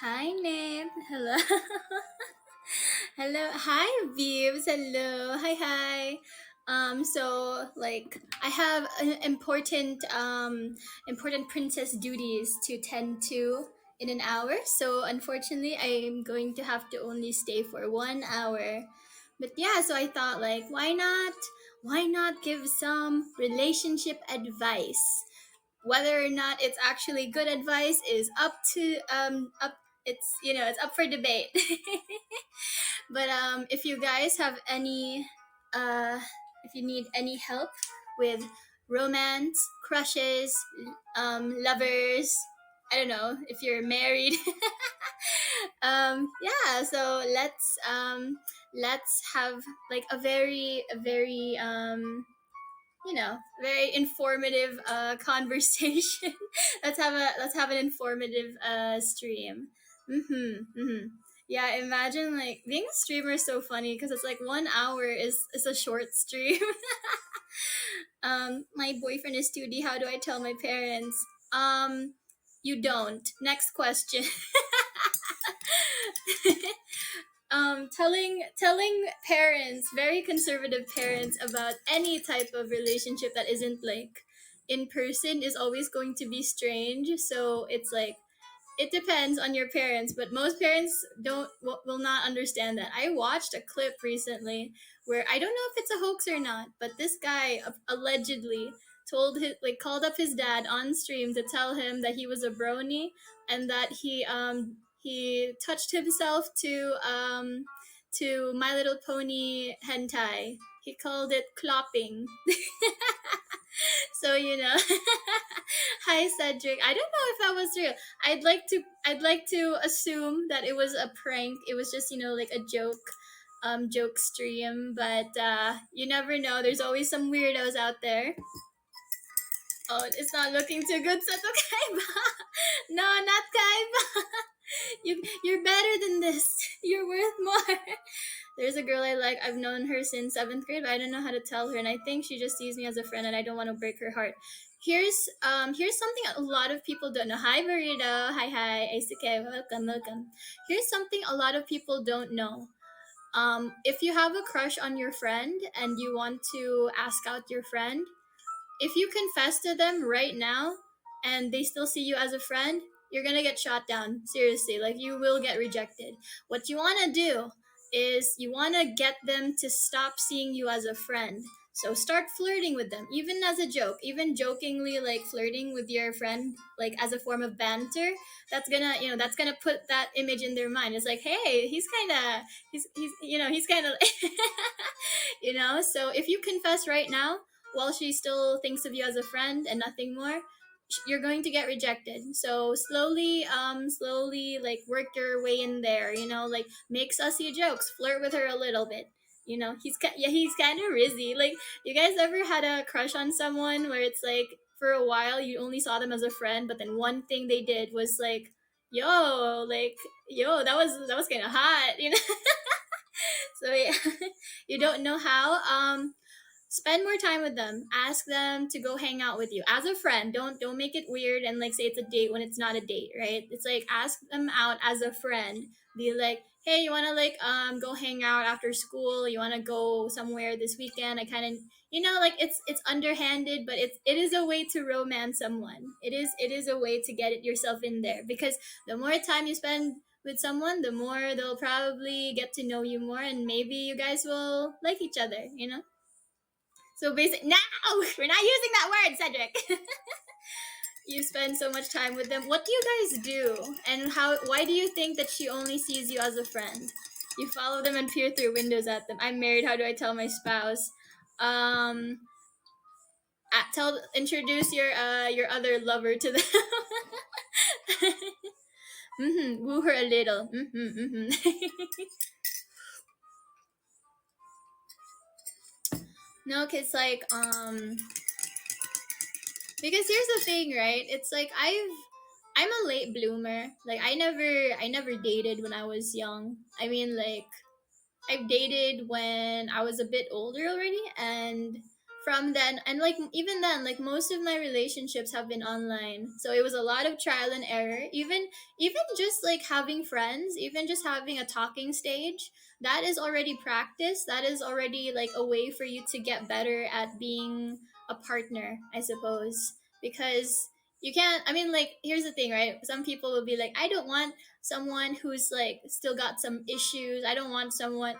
Hi, Nip. Hello. Hello. Hi, Vibes. Hello. Hi. I have important princess duties to tend to in an hour. So unfortunately, I'm going to have to only stay for 1 hour. But yeah, so I thought like, why not? Why not give some relationship advice? Whether or not it's actually good advice is up to up it's up for debate. But if you guys have any uh if you need any help with romance, crushes, lovers, I don't know if you're married. Yeah, so let's have like a very informative conversation. Let's have an informative stream. Yeah, imagine like being a streamer is so funny because it's like 1 hour is a short stream. My boyfriend is 2D. How do I tell my parents? You don't. Next question. Telling parents, very conservative parents, about any type of relationship that isn't like in person is always going to be strange. So it's like it depends on your parents, but most parents will not understand that. I watched a clip recently where I don't know if it's a hoax or not, but this guy allegedly called up his dad on stream to tell him that he was a brony and that he touched himself to My Little Pony hentai. He called it clopping. So hi Cedric. I don't know if that was real. I'd like to assume that it was a prank. It was just like a joke stream, but you never know. There's always some weirdos out there. Oh, it's not looking too good, Sato Kaiba. No, not Kaiba. You're better than this. You're worth more. There's a girl I like. I've known her since seventh grade, but I don't know how to tell her, and I think she just sees me as a friend, and I don't want to break her heart. Here's something a lot of people don't know. Hi Burrito. Hi. Aisuke. Welcome. Here's something a lot of people don't know. If you have a crush on your friend and you want to ask out your friend, if you confess to them right now and they still see you as a friend, you're gonna get shot down. Seriously, like you will get rejected. What you wanna do is you wanna get them to stop seeing you as a friend. So start flirting with them, even as a joke, even jokingly, like flirting with your friend, like as a form of banter. That's gonna put that image in their mind. It's like, hey, he's kind of, So if you confess right now, while she still thinks of you as a friend and nothing more, you're going to get rejected. So slowly, like work your way in there. Like make sussy jokes, flirt with her a little bit. He's kind of rizzy. Like, you guys ever had a crush on someone where it's like for a while you only saw them as a friend, but then one thing they did was like, yo, that was kind of hot. So yeah, you don't know how. Spend more time with them. Ask them to go hang out with you as a friend. Don't make it weird and like say it's a date when it's not a date, right? It's like ask them out as a friend. Be like, hey, you want to go hang out after school? You want to go somewhere this weekend? I kind of like it's underhanded, but it is a way to romance someone. It is a way to get it yourself in there, because the more time you spend with someone, the more they'll probably get to know you more, and maybe you guys will like each other. So basically, no, we're not using that word, Cedric. You spend so much time with them. What do you guys do? And why do you think that she only sees you as a friend? You follow them and peer through windows at them. I'm married. How do I tell my spouse? Um, introduce your other lover to them. Woo her a little. No, cause because here's the thing, right? It's like I'm a late bloomer. Like I never dated when I was young. I mean, like I've dated when I was a bit older already, and from then, and like even then, like most of my relationships have been online, so it was a lot of trial and error. Even just like having friends, even just having a talking stage, that is already practice. That is already like a way for you to get better at being a partner, I suppose. Because you can't, I mean, like, here's the thing, right? Some people will be like, I don't want someone who's like still got some issues. I don't want someone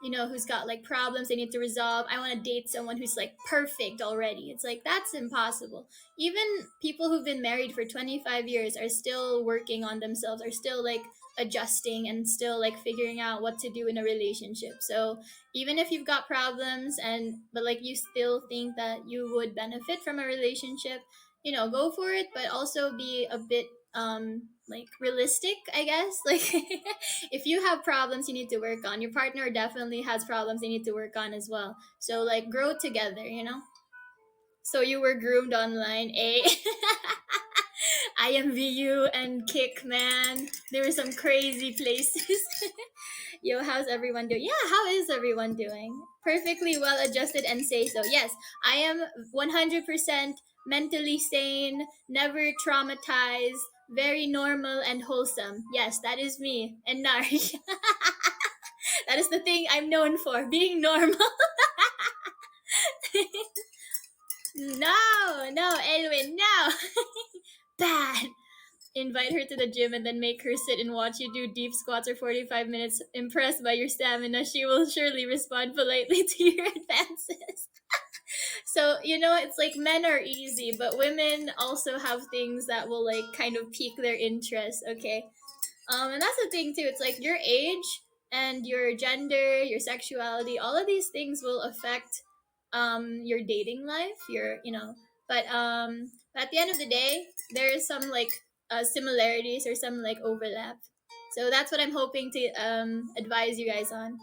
who's got like problems they need to resolve. I want to date someone who's like perfect already. It's like that's impossible. Even people who've been married for 25 years are still working on themselves, are still like adjusting and still like figuring out what to do in a relationship. So even if you've got problems but like you still think that you would benefit from a relationship, go for it, but also be a bit like realistic, I guess. Like if you have problems you need to work on, your partner definitely has problems they need to work on as well. So like grow together. So you were groomed online, eh? IMVU and Kick, man. There were some crazy places. Yo, how's everyone doing? Yeah, how is everyone doing? Perfectly well adjusted and say so. Yes, I am 100% mentally sane, never traumatized, very normal and wholesome. Yes, that is me. And Nari. That is the thing I'm known for, being normal. No, no, Edwin, no. Bad. Invite her to the gym and then make her sit and watch you do deep squats for 45 minutes. Impressed by your stamina, she will surely respond politely to your advances. So, it's like men are easy, but women also have things that will like kind of pique their interest, okay? And that's the thing too. It's like your age and your gender, your sexuality, all of these things will affect your dating life. But at the end of the day, there is some like similarities or some like overlap. So that's what I'm hoping to advise you guys on.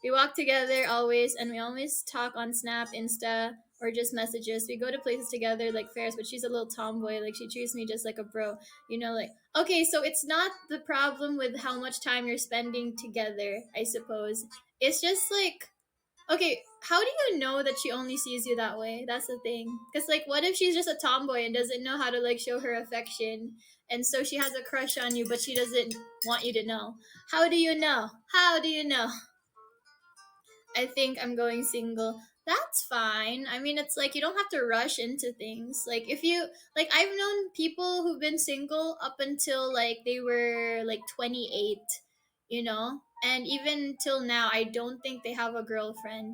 We walk together always, and we always talk on Snap, Insta, or just messages. We go to places together like fairs, but she's a little tomboy. Like she treats me just like a bro. Like okay, so it's not the problem with how much time you're spending together, I suppose. It's just like, okay, how do you know that she only sees you that way? That's the thing. Because, like, what if she's just a tomboy and doesn't know how to, like, show her affection? And so she has a crush on you, but she doesn't want you to know. How do you know? How do you know? I think I'm going single. That's fine. I mean, it's like you don't have to rush into things. Like if you like I've known people who've been single up until like they were like 28, And even till now I don't think they have a girlfriend.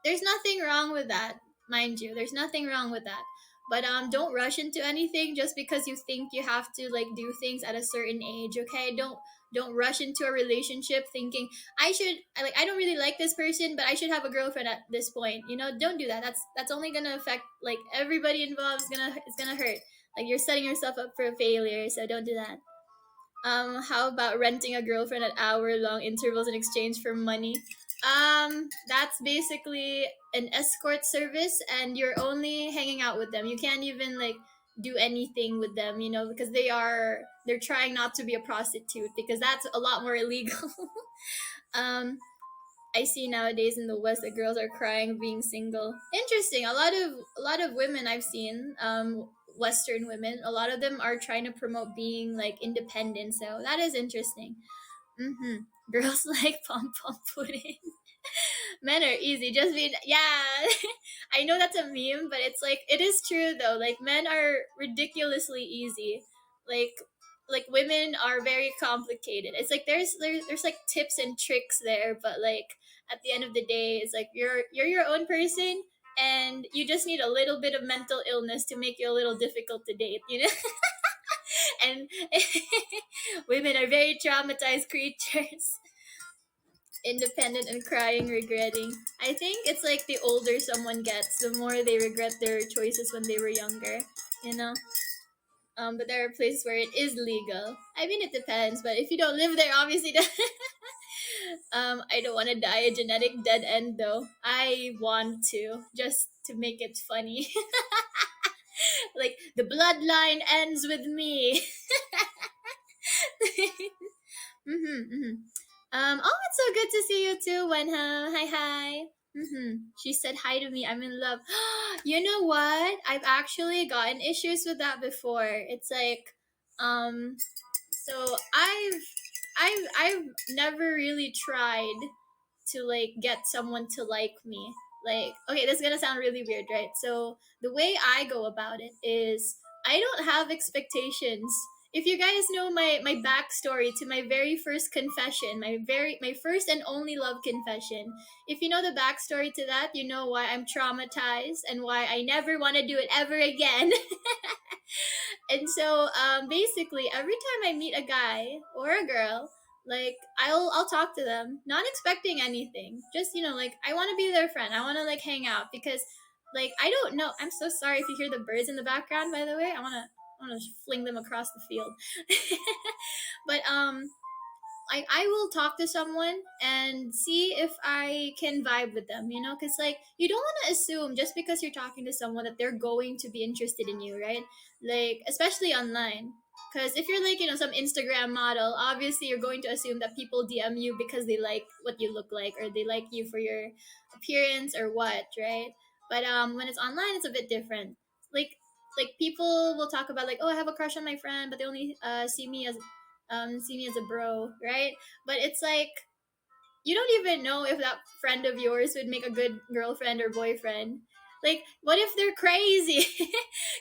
There's nothing wrong with that, mind you. There's nothing wrong with that. But don't rush into anything just because you think you have to like do things at a certain age, okay? Don't rush into a relationship thinking I don't really like this person, but I should have a girlfriend at this point. Don't do that. That's only gonna affect like everybody involved. It's gonna hurt. Like you're setting yourself up for a failure. So don't do that. How about renting a girlfriend at hour-long intervals in exchange for money? That's basically an escort service, and you're only hanging out with them. You can't even like do anything with them, because they're trying not to be a prostitute because that's a lot more illegal. um, I see nowadays in the West that girls are crying being single. Interesting. A lot of women I've seen, Western women, a lot of them are trying to promote being like independent. So that is interesting. Mm-hmm. Girls like pom pom pudding. Men are easy. Just being yeah. I know that's a meme, but it's like it is true though. Like men are ridiculously easy. Like women are very complicated. It's like there's like tips and tricks there, but like at the end of the day, it's like you're your own person, and you just need a little bit of mental illness to make you a little difficult to date. And women are very traumatized creatures. Independent and crying, regretting. I think it's like the older someone gets, the more they regret their choices when they were younger, you know? But there are places where it is legal. I mean, it depends, but if you don't live there, obviously, I don't want to die a genetic dead end, though. I want to, just to make it funny. Like, the bloodline ends with me. Mm-hmm, mm-hmm. Oh, it's so good to see you too, Wenha. Hi, hi. She said hi to me. I'm in love. You know what? I've actually gotten issues with that before. It's like, um, so I've never really tried to like get someone to like me. Like, okay, this is gonna sound really weird, right? So the way I go about it is I don't have expectations. If you guys know my backstory to my very first confession, my first and only love confession, if you know the backstory to that, you know why I'm traumatized and why I never want to do it ever again. And so basically every time I meet a guy or a girl, like I'll talk to them, not expecting anything. Just, like I want to be their friend. I want to like hang out because like I don't know. I'm so sorry if you hear the birds in the background, by the way. I want to fling them across the field. But I will talk to someone and see if I can vibe with them, because like you don't want to assume just because you're talking to someone that they're going to be interested in you, right? Like, especially online. Because if you're like, some Instagram model, obviously you're going to assume that people DM you because they like what you look like or they like you for your appearance or what, right? But when it's online, it's a bit different. Like people will talk about like, oh, I have a crush on my friend, but they only see me as a bro, right? But it's like you don't even know if that friend of yours would make a good girlfriend or boyfriend. Like, what if they're crazy?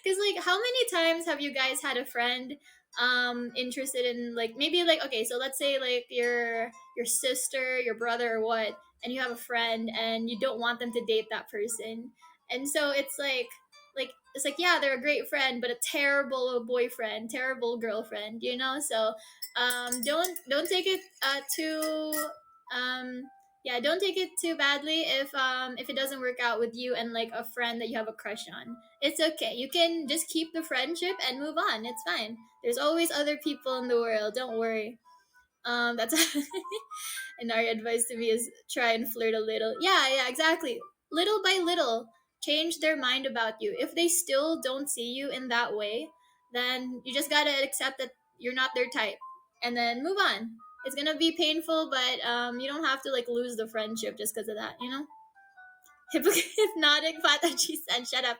Because like, how many times have you guys had a friend interested in like maybe like okay, so let's say like your sister, your brother, or what, and you have a friend and you don't want them to date that person, and so it's like yeah, they're a great friend, but a terrible boyfriend, terrible girlfriend, So don't take it too yeah, don't take it too badly if it doesn't work out with you and like a friend that you have a crush on. It's okay. You can just keep the friendship and move on. It's fine. There's always other people in the world. Don't worry. That's and our advice to me is try and flirt a little. Yeah, exactly. Little by little, change their mind about you. If they still don't see you in that way, then you just gotta accept that you're not their type, and then move on. It's gonna be painful, but you don't have to like lose the friendship just because of that. Hypnotic fata said, "Shut up."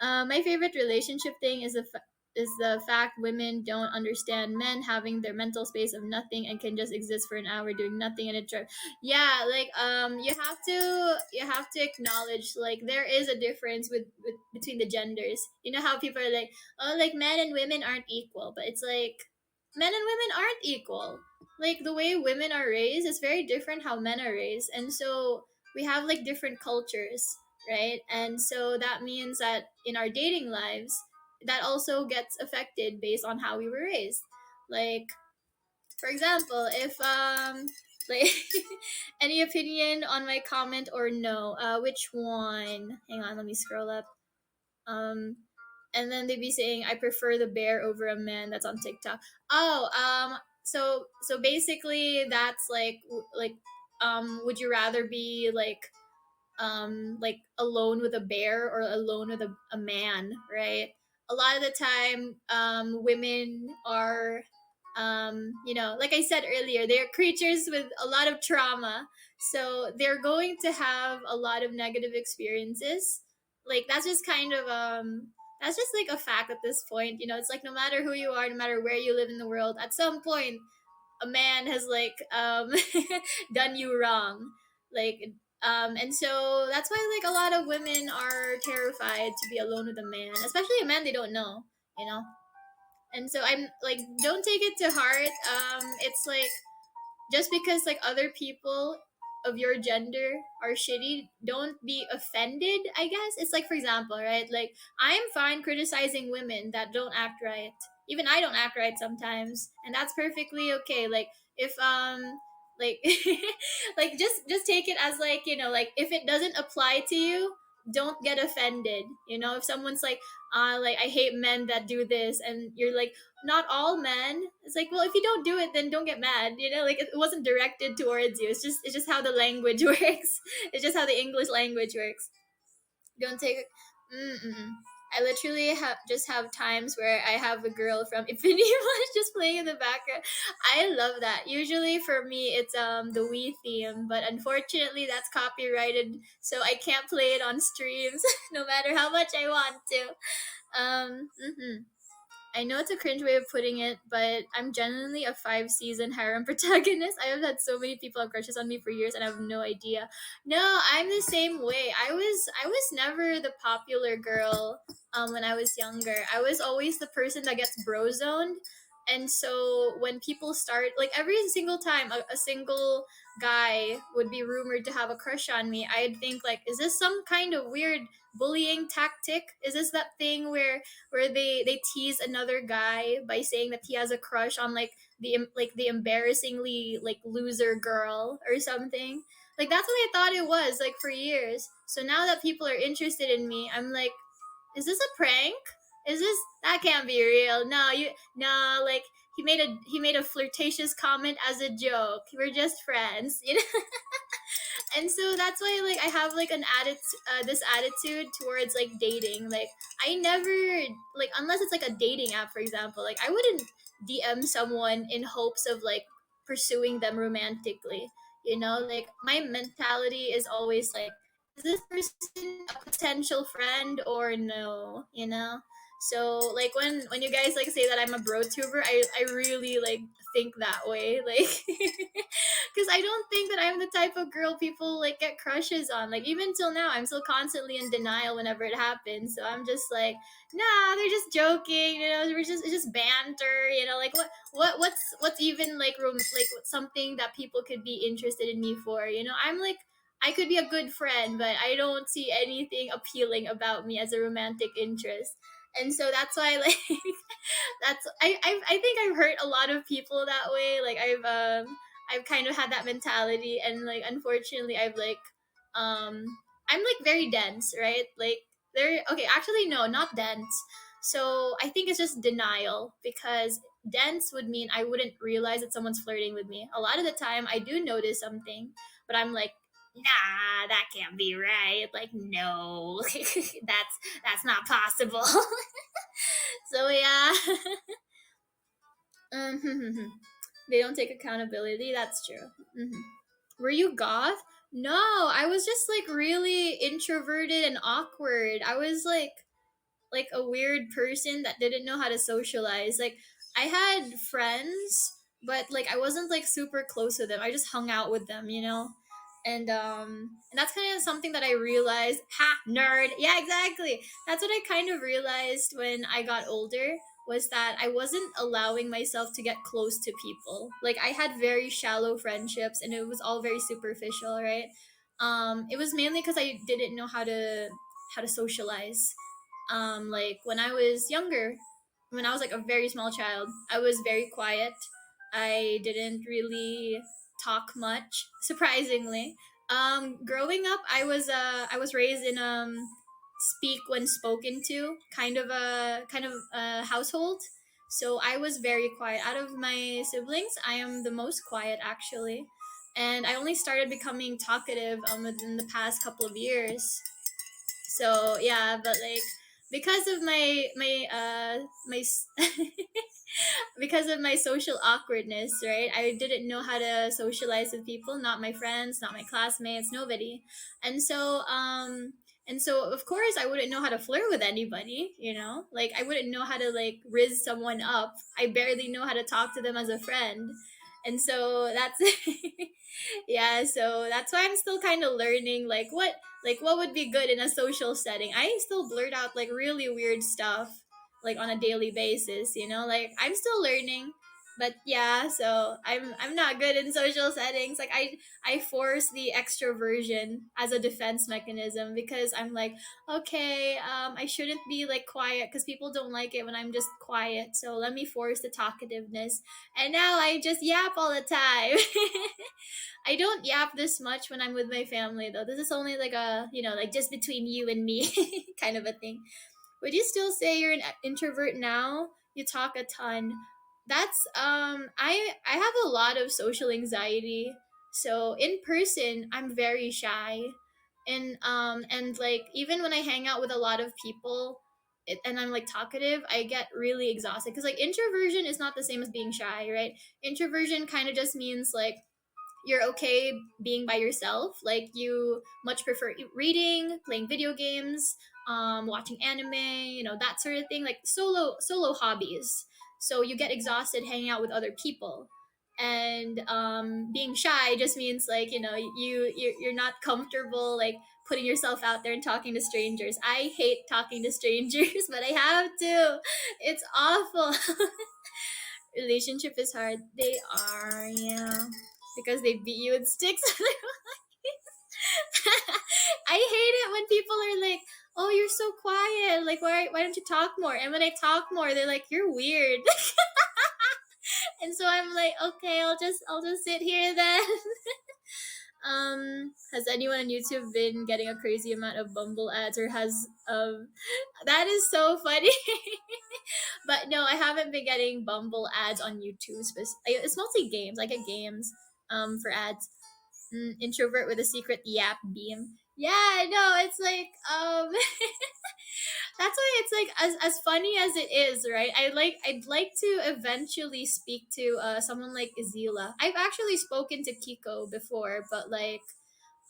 My favorite relationship thing is the fact women don't understand men having their mental space of nothing and can just exist for an hour doing nothing and it yeah, like you have to acknowledge like there is a difference with between the genders. You know how people are like, oh, like men and women aren't equal, but it's like men and women aren't equal. Like the way women are raised is very different how men are raised, and so we have like different cultures, right? And so that means that in our dating lives, that also gets affected based on how we were raised. Like, for example, if like any opinion on my comment or no, which one? Hang on, let me scroll up. Um, and then they'd be saying, "I prefer the bear over a man." That's on TikTok. Oh, so basically, that's like, would you rather be like alone with a bear or alone with a man, right? A lot of the time women are like I said earlier, they're creatures with a lot of trauma, so they're going to have a lot of negative experiences. Like that's just like a fact at this point. It's like no matter who you are, no matter where you live in the world, at some point a man has like done you wrong, like and so that's why like a lot of women are terrified to be alone with a man, especially a man they don't know, you know and so I'm like, don't take it to heart. It's like just because like other people of your gender are shitty, don't be offended. I guess it's like, for example, right, like I'm fine criticizing women that don't act right. Even I don't act right sometimes, and that's perfectly okay. Like if like like just take it as like, like if it doesn't apply to you, don't get offended. If someone's like I hate men that do this, and you're like, not all men. It's like, well, if you don't do it, then don't get mad. Like it wasn't directed towards you. It's just how the language works. It's just how the English language works. Don't take it. Mm-mm. I literally just have times where I have a girl from Infinity Watch just playing in the background. I love that. Usually for me it's the Wii theme, but unfortunately that's copyrighted, so I can't play it on streams no matter how much I want to. Mhm. I know it's a cringe way of putting it, but I'm genuinely a 5 season harem protagonist. I have had so many people have crushes on me for years, and I have no idea. No, I'm the same way. I was never the popular girl. When I was younger, I was always the person that gets bro zoned. And so when people start, like every single time a single guy would be rumored to have a crush on me, I'd think like, is this some kind of weird bullying tactic? Is this that thing where they tease another guy by saying that he has a crush on like the embarrassingly like loser girl or something. Like that's what I thought it was like for years. So now that people are interested in me, I'm like, is this a prank? Is this that can't be real? No, you no like he made a flirtatious comment as a joke. We're just friends, you know. And so that's why like I have like this attitude towards like dating. Like I never like unless it's like a dating app, for example. Like I wouldn't DM someone in hopes of like pursuing them romantically. Like my mentality is always like, is this person a potential friend or no? So like when you guys like say that I'm a bro tuber, I really like think that way. Like because I don't think that I'm the type of girl people like get crushes on. Like even till now, I'm still constantly in denial whenever it happens. So I'm just like, nah, they're just joking. It's just banter. Like what's even like something that people could be interested in me for. I'm like. I could be a good friend, but I don't see anything appealing about me as a romantic interest. And so that's why like I think I've hurt a lot of people that way. Like I've kind of had that mentality, and like unfortunately um I'm like very dense, right? Like there okay, actually no, not dense. So I think it's just denial, because dense would mean I wouldn't realize that someone's flirting with me. A lot of the time I do notice something, but I'm like, nah, that can't be right. Like no, that's not possible. So yeah. um, they don't take accountability. That's true. Hmm. Were you goth? No, I was just like really introverted and awkward. I was like a weird person that didn't know how to socialize. Like I had friends, but like I wasn't like super close with them. I just hung out with them. And that's kind of something that I realized. Ha, nerd. Yeah, exactly. That's what I kind of realized when I got older, was that I wasn't allowing myself to get close to people. Like I had very shallow friendships, and it was all very superficial, right? It was mainly because I didn't know how to socialize. Like when I was younger, when I was like a very small child, I was very quiet. I didn't really talk much, surprisingly. Growing up, I was raised in speak when spoken to kind of a household. So I was very quiet. Out of my siblings, I am the most quiet actually. And I only started becoming talkative within the past couple of years. So yeah, but like because of because of my social awkwardness, right? I didn't know how to socialize with people, not my friends, not my classmates, nobody. And so of course I wouldn't know how to flirt with anybody. Like I wouldn't know how to like riz someone up. I barely know how to talk to them as a friend. And so that's yeah, so that's why I'm still kind of learning like what would be good in a social setting. I still blurt out like really weird stuff like on a daily basis. Like I'm still learning. But yeah, so I'm not good in social settings. Like I force the extroversion as a defense mechanism, because I'm like, okay, I shouldn't be like quiet because people don't like it when I'm just quiet. So let me force the talkativeness. And now I just yap all the time. I don't yap this much when I'm with my family though. This is only like like just between you and me kind of a thing. Would you still say you're an introvert now? You talk a ton. That's I have a lot of social anxiety. So in person, I'm very shy. And like even when I hang out with a lot of people, and I'm like talkative, I get really exhausted because like introversion is not the same as being shy, right? Introversion kind of just means like you're okay being by yourself. Like you much prefer reading, playing video games, watching anime, that sort of thing. Like solo hobbies. So you get exhausted hanging out with other people. And being shy just means like you're not comfortable like putting yourself out there and talking to strangers. I hate talking to strangers, but I have to. It's awful. Relationship is hard. They are, yeah, because they beat you with sticks. I hate it when people are like, "Oh, you're so quiet. Like, why don't you talk more?" And when I talk more, they're like, "You're weird." And so I'm like, "Okay, I'll just sit here then." Has anyone on YouTube been getting a crazy amount of Bumble ads, or has that is so funny. But no, I haven't been getting Bumble ads on YouTube. It's mostly games. I get games for ads. Introvert with a secret yap beam. Yeah, no, it's like that's why it's like as funny as it is, right? I'd like to eventually speak to someone like Izila. I've actually spoken to Kiko before, but like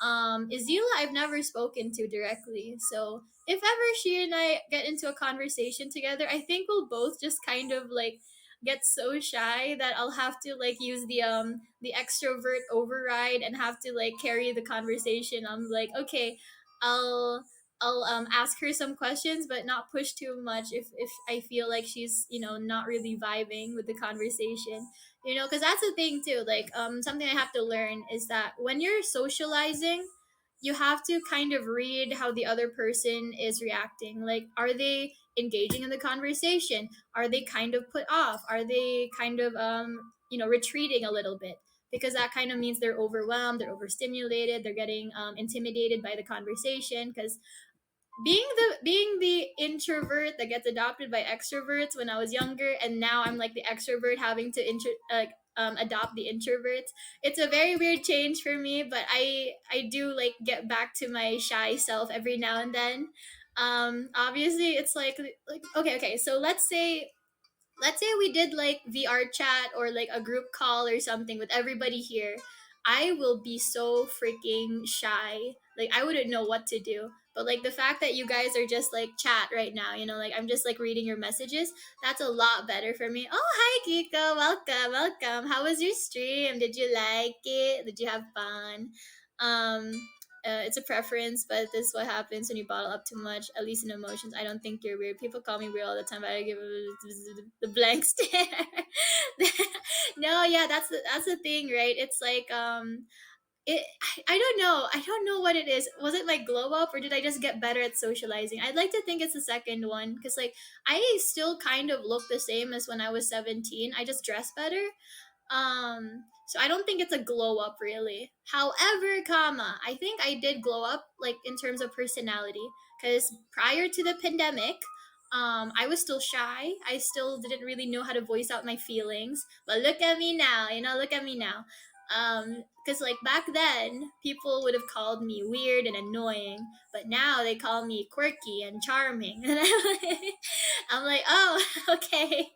Izila I've never spoken to directly. So if ever she and I get into a conversation together, I think we'll both just kind of like get so shy that I'll have to like use the extrovert override and have to like carry the conversation. I'm like, okay, I'll I'll ask her some questions but not push too much if I feel like she's not really vibing with the conversation, because that's the thing too. Like something I have to learn is that when you're socializing, you have to kind of read how the other person is reacting. Like, are they engaging in the conversation? Are they kind of put off? Are they kind of retreating a little bit? Because that kind of means they're overwhelmed, they're overstimulated, they're getting intimidated by the conversation. Because being the introvert that gets adopted by extroverts when I was younger, and now I'm like the extrovert having to adopt the introverts. It's a very weird change for me, but I do like get back to my shy self every now and then. Obviously, it's like okay. So let's say we did like VR chat or like a group call or something with everybody here. I will be so freaking shy. Like I wouldn't know what to do. But like the fact that you guys are just like chat right now, like I'm just like reading your messages, that's a lot better for me. Oh, hi Kiko. Welcome. Welcome. How was your stream? Did you like it? Did you have fun? Um it's a preference, but this is what happens when you bottle up too much, at least in emotions. I don't think you're weird. People call me weird all the time, but I give the blank stare. No, yeah, that's the thing, right? It's like I don't know. I don't know what it is. Was it like glow up, or did I just get better at socializing? I'd like to think it's the second one, because like I still kind of look the same as when I was 17. I just dress better. So I don't think it's a glow up really. However, I think I did glow up like in terms of personality, because prior to the pandemic, I was still shy. I still didn't really know how to voice out my feelings. But look at me now, look at me now. Because like back then, people would have called me weird and annoying, but now they call me quirky and charming, and I'm like, oh, okay.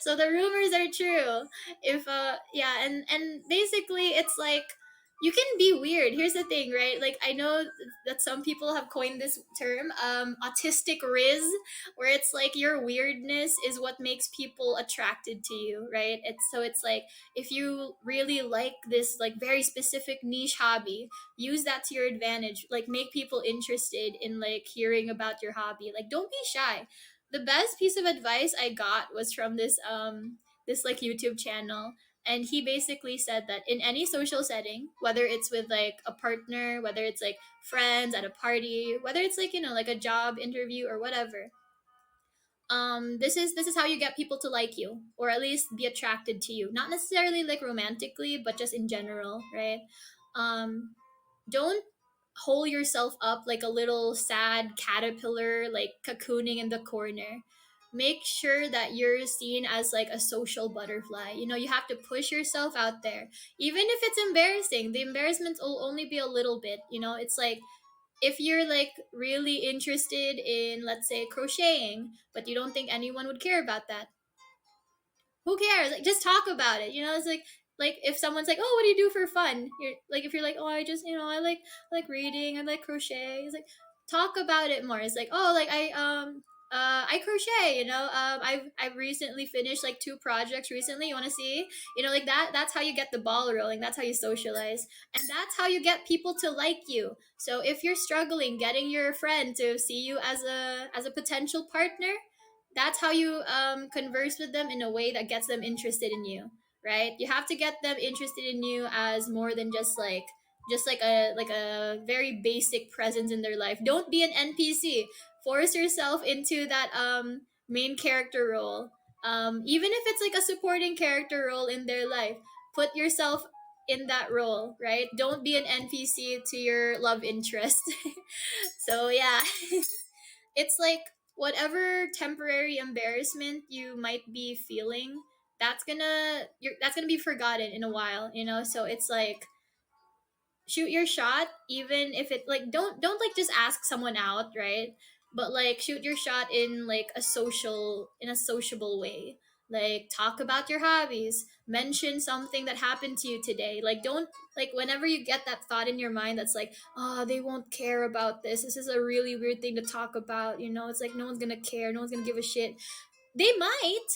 So the rumors are true. If yeah, and basically it's like you can be weird. Here's the thing, right? Like I know that some people have coined this term, autistic riz, where it's like your weirdness is what makes people attracted to you, right? It's like if you really like this like very specific niche hobby, use that to your advantage. Like make people interested in like hearing about your hobby. Like don't be shy. The best piece of advice I got was from this like YouTube channel, and he basically said that in any social setting, whether it's with like a partner, whether it's like friends at a party, whether it's like like a job interview or whatever, this is how you get people to like you, or at least be attracted to you, not necessarily like romantically, but just in general, right? um don't hole yourself up like a little sad caterpillar, like cocooning in the corner. Make sure that you're seen as like a social butterfly. You have to push yourself out there, even if it's embarrassing. The embarrassment will only be a little bit. It's like if you're like really interested in, let's say, crocheting, but you don't think anyone would care about that, who cares? Like, just talk about it. It's like if someone's like, "Oh, what do you do for fun?" You're like, if you're like, "Oh, I just, I like reading, I like crochet." It's like, talk about it more. It's like, "Oh, like I crochet, I've recently finished like two projects recently. You want to see?" Like that. That's how you get the ball rolling. That's how you socialize, and that's how you get people to like you. So if you're struggling getting your friend to see you as a potential partner, that's how you converse with them in a way that gets them interested in you, right? You have to get them interested in you as more than just like a very basic presence in their life. Don't be an NPC. Force yourself into that main character role. Even if it's like a supporting character role in their life, put yourself in that role, right? Don't be an NPC to your love interest. So yeah, it's like whatever temporary embarrassment you might be feeling, that's gonna be forgotten in a while, so it's like, shoot your shot, even if it like, don't like just ask someone out, right? But like, shoot your shot in like a sociable way. Like, talk about your hobbies, mention something that happened to you today. Like, don't, like, whenever you get that thought in your mind that's like, oh, they won't care about this is a really weird thing to talk about, it's like no one's gonna care, no one's gonna give a shit. They might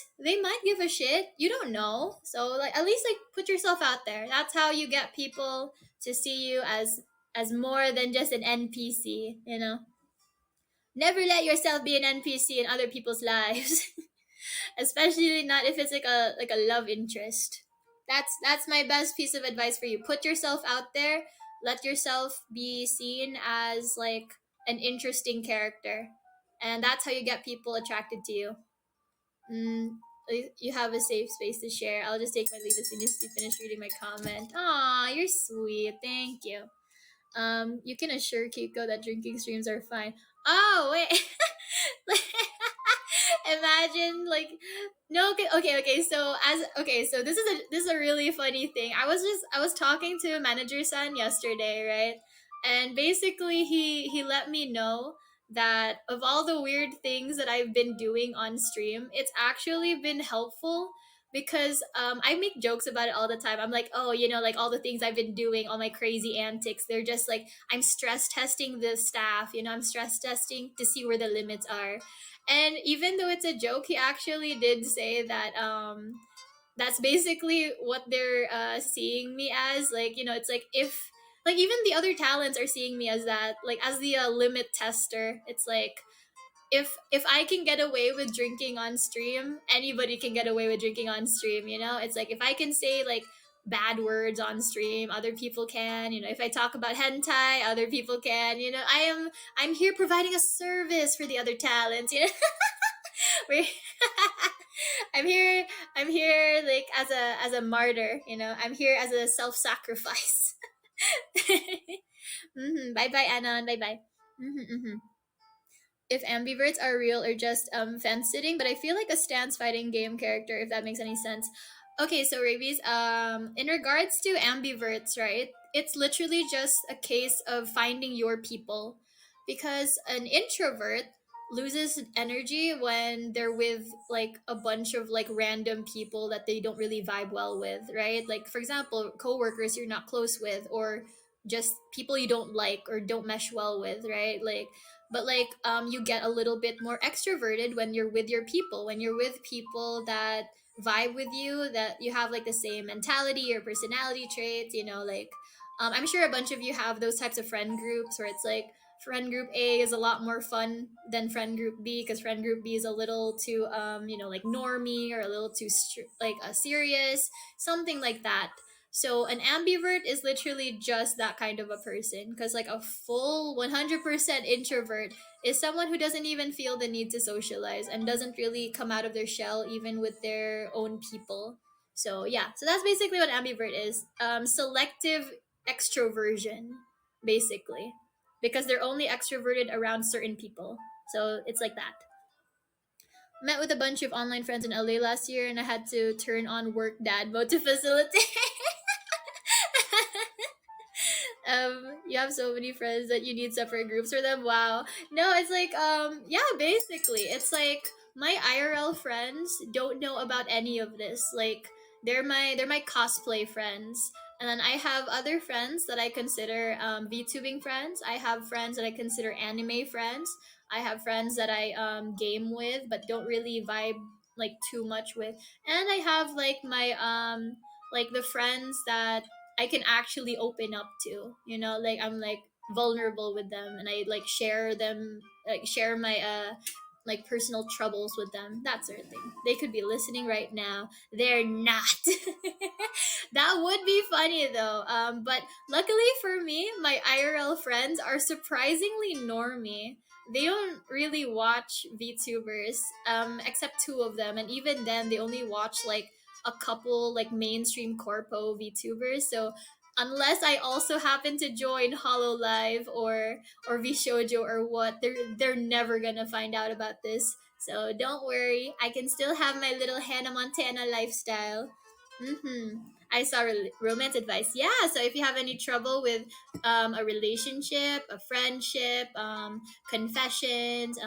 give a shit, you don't know. So like, at least like, put yourself out there. That's how you get people to see you as more than just an NPC. Never let yourself be an NPC in other people's lives. Especially not if it's like a love interest. That's my best piece of advice for you. Put yourself out there. Let yourself be seen as like an interesting character, and that's how you get people attracted to you. Mm, you have a safe space to share. I'll just take my leave as soon as you finish reading my comment. Aw, you're sweet. Thank you. You can assure Kiko that drinking streams are fine. Oh wait. Imagine like, no, okay, so this is a really funny thing. I was talking to manager son yesterday, right? And basically he let me know that of all the weird things that I've been doing on stream, it's actually been helpful because I make jokes about it all the time. I'm like, oh, like all the things I've been doing, all my crazy antics, they're just like, I'm stress testing the staff, I'm stress testing to see where the limits are. And even though it's a joke, he actually did say that that's basically what they're seeing me as. Like, it's like, if like, even the other talents are seeing me as that, like, as the limit tester. It's like, if I can get away with drinking on stream, anybody can get away with drinking on stream. It's like, if I can say like bad words on stream, other people can. If I talk about hentai, other people can. I'm here providing a service for the other talents. We're I'm here. I'm here like as a martyr. I'm here as a self-sacrifice. Bye bye, Anon. Bye bye. If ambiverts are real or just fence sitting, but I feel like a stance fighting game character, if that makes any sense. Okay, so Rabies, in regards to ambiverts, right? It's literally just a case of finding your people. Because an introvert loses energy when they're with like a bunch of like random people that they don't really vibe well with, right? Like, for example, coworkers you're not close with, or just people you don't like or don't mesh well with, right? Like, but like, you get a little bit more extroverted when you're with your people, when you're with people that vibe with you, that you have like the same mentality or personality traits, like, I'm sure a bunch of you have those types of friend groups where it's like, friend group A is a lot more fun than friend group B, because friend group B is a little too like normie, or a little too serious, something like that. So an ambivert is literally just that kind of a person, because like a full 100% introvert is someone who doesn't even feel the need to socialize and doesn't really come out of their shell even with their own people. So yeah, so that's basically what ambivert is. Selective extroversion, basically, because they're only extroverted around certain people. So it's like that. Met with a bunch of online friends in LA last year, and I had to turn on work dad mode to facilitate. You have so many friends that you need separate groups for them. Wow. No, it's like yeah, basically. It's like my IRL friends don't know about any of this. Like they're my cosplay friends. And then I have other friends that I consider VTubing friends. I have friends that I consider anime friends. I have friends that I game with but don't really vibe like too much with. And I have like my like the friends that I can actually open up to. You know, like I'm like vulnerable with them and I like share them like share my like personal troubles with them, that sort of thing. They could be listening right now. They're not. That would be funny though. But luckily for me, my IRL friends are surprisingly normie. They don't really watch VTubers, except two of them, and even then, they only watch like a couple like mainstream corpo VTubers. So unless I also happen to join HoloLive or VShojo or what, they're never gonna find out about this. So don't worry, I can still have my little Hannah Montana lifestyle. Mm-hmm. I saw romance advice. Yeah, so if you have any trouble with a relationship, a friendship, confessions,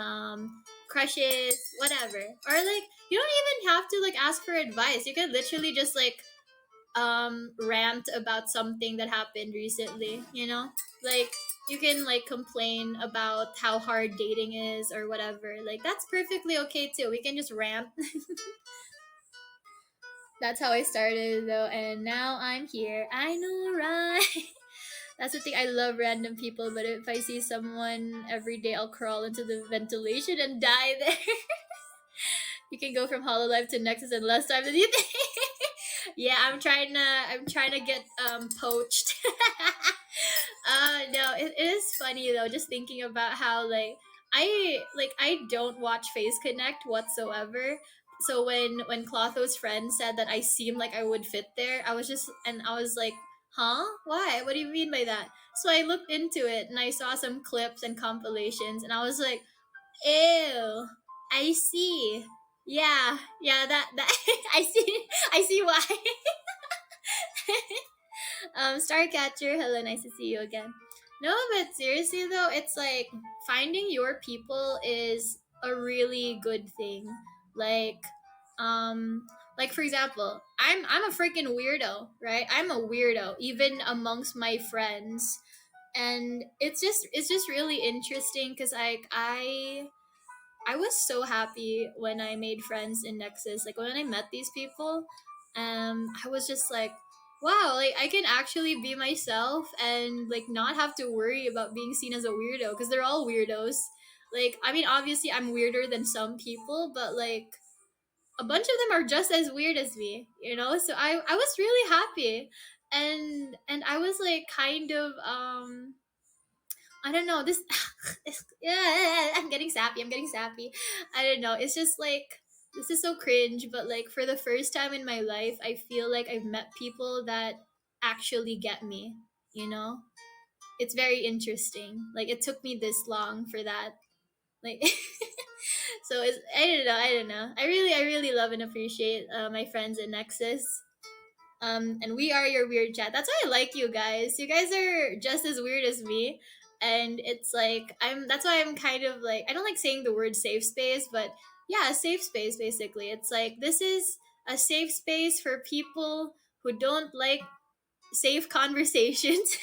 crushes, whatever, or like you don't even have to like ask for advice. You can literally just like rant about something that happened recently. You know, like you can like complain about how hard dating is or whatever. Like that's perfectly okay too. We can just rant. That's how I started though, and now I'm here. I know, right? That's the thing. I love random people, but if I see someone every day, I'll crawl into the ventilation and die there. You can go from Hololive to Nexus in less time than you think. Yeah, I'm trying to get poached. No, it is funny though, just thinking about how I don't watch Face Connect whatsoever. So when Clotho's friend said that I seemed like I would fit there, I was like, huh? Why? What do you mean by that? So I looked into it and I saw some clips and compilations and I was like, ew, I see. Yeah, yeah, that I see why. Starcatcher, hello, nice to see you again. No, but seriously though, it's like finding your people is a really good thing. Like, like for example, I'm a freaking weirdo, right? I'm a weirdo, even amongst my friends, and it's just really interesting because I was so happy when I made friends in Nexus. Like when I met these people, I was just like, wow, like I can actually be myself and like not have to worry about being seen as a weirdo because they're all weirdos. Like I mean, obviously I'm weirder than some people, but like a bunch of them are just as weird as me, you know? So I was really happy. And I was like kind of I don't know. This, yeah, I'm getting sappy. I'm getting sappy. I don't know. It's just like this is so cringe, but like for the first time in my life, I feel like I've met people that actually get me. You know, it's very interesting. Like it took me this long for that. Like, so it's I don't know. I don't know. I really love and appreciate my friends in Nexus. And we are your weird chat. That's why I like you guys. You guys are just as weird as me. And it's like that's why I'm kind of like I don't like saying the word safe space, but yeah, a safe space basically. It's like this is a safe space for people who don't like safe conversations.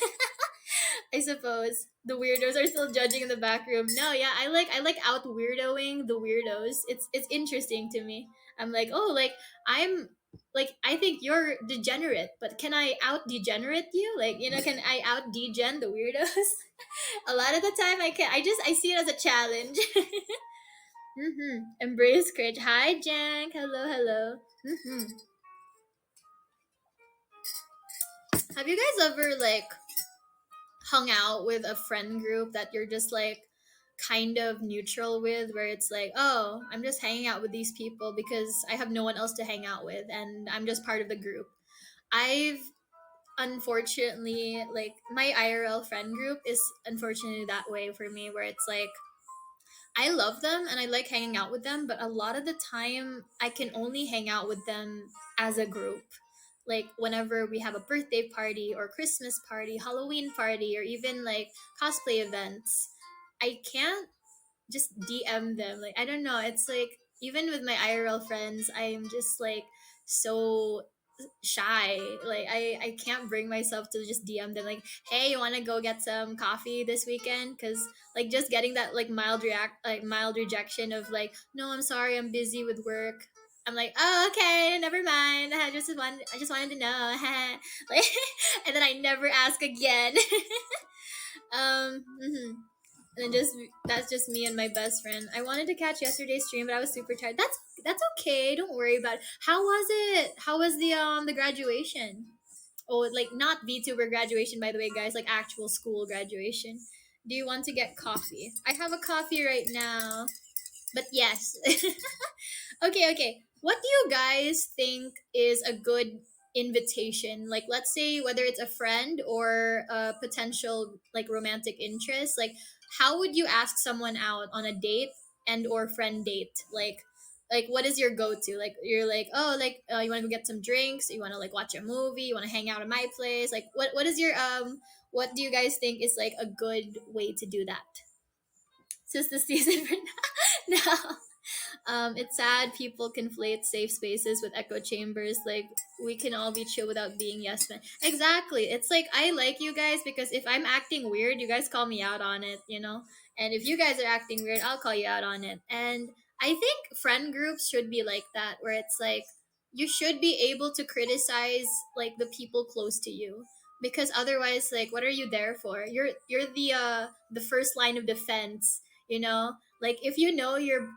I suppose the weirdos are still judging in the back room. No, yeah, I like out weirdoing the weirdos. It's interesting to me. I'm like, oh, like I'm like I think you're degenerate, but can I out degenerate you? Like, you know, can I out degen the weirdos? A lot of the time I can. I see it as a challenge. Embrace cringe. Hi, Jank. Hello, hello. Have you guys ever like hung out with a friend group that you're just like kind of neutral with, where it's like, oh, I'm just hanging out with these people because I have no one else to hang out with and I'm just part of the group. I've unfortunately, like my IRL friend group is unfortunately that way for me, where it's like I love them and I like hanging out with them, but a lot of the time I can only hang out with them as a group. like whenever we have a birthday party or Christmas party, Halloween party, or even like cosplay events, I can't just DM them. Like I don't know, it's like even with my IRL friends, I'm just like so shy. Like I can't bring myself to just DM them like, "Hey, you want to go get some coffee this weekend?" Cuz like just getting that like mild rejection of like, "No, I'm sorry, I'm busy with work." I'm like, "Oh, okay, never mind. I just wanted to know." Like and then I never ask again. Mhm. And then just that's just me and my best friend. I wanted to catch yesterday's stream, but I was super tired. That's okay. Don't worry about it. How was it? How was the graduation? Oh, like not VTuber graduation, by the way, guys. Like actual school graduation. Do you want to get coffee? I have a coffee right now. But yes. Okay, okay. What do you guys think is a good invitation? Like, let's say whether it's a friend or a potential like romantic interest. Like, how would you ask someone out on a date and or friend date? Like what is your go-to? Like, you're like, oh, like you want to go get some drinks? You want to like watch a movie? You want to hang out at my place? Like, what is your What do you guys think is like a good way to do that? Since the season for now. It's sad people conflate safe spaces with echo chambers. Like we can all be chill without being yes men. Exactly. It's like I like you guys because if I'm acting weird, you guys call me out on it, you know? And if you guys are acting weird, I'll call you out on it. And I think friend groups should be like that, where it's like you should be able to criticize like the people close to you. Because otherwise, like, what are you there for? You're the first line of defense, you know. Like if you know your